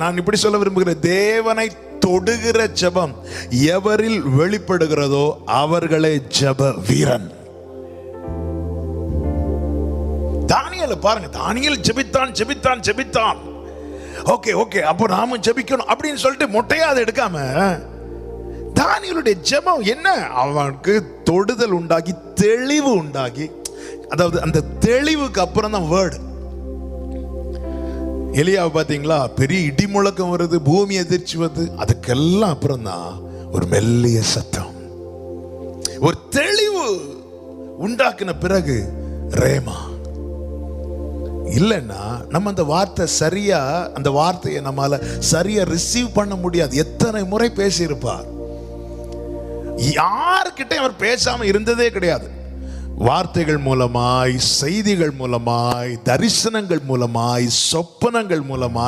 நான் இப்படி சொல்ல விரும்புகிறேன், தேவனை தொடுகிற ஜெபம் எவரில் வெளிப்படுகிறதோ அவர்களே ஜெப வீரன். தானியேலை பாருங்க, தானியேல் ஜெபித்தான் ஜெபித்தான் ஜெபித்தான். ஓகே ஓகே, அப்போ நாம ஜெபிக்கணும் அப்படின்னு சொல்லிட்டு மொட்டையா அதை எடுக்காம, தானியேலுடைய ஜெபம் என்ன, அவனுக்கு தொடுதல் உண்டாகி தெளிவு உண்டாகி, அதாவது அந்த தெளிவுக்கு அப்புறம் தான் வேர்டு. எலியாவை பார்த்தீங்களா, பெரிய இடி முழக்கம் வருது, பூமி எதிர்ச்சி வருது, அதுக்கெல்லாம் அப்புறம் தான் ஒரு மெல்லிய சத்தம், ஒரு தெளிவு உண்டாக்குன பிறகு ரேமா. இல்லைன்னா நம்ம அந்த வார்த்தை சரியா, அந்த வார்த்தையை நம்மால சரியா ரிசீவ் பண்ண முடியாது. எத்தனை முறை பேசியிருப்பார், யாருக்கிட்ட அவர் பேசாம இருந்ததே கிடையாது. வார்த்தைகள் மூலமாய், செய்திகள் மூலமாய், தரிசனங்கள் மூலமாய், சொப்பனங்கள் மூலமாய்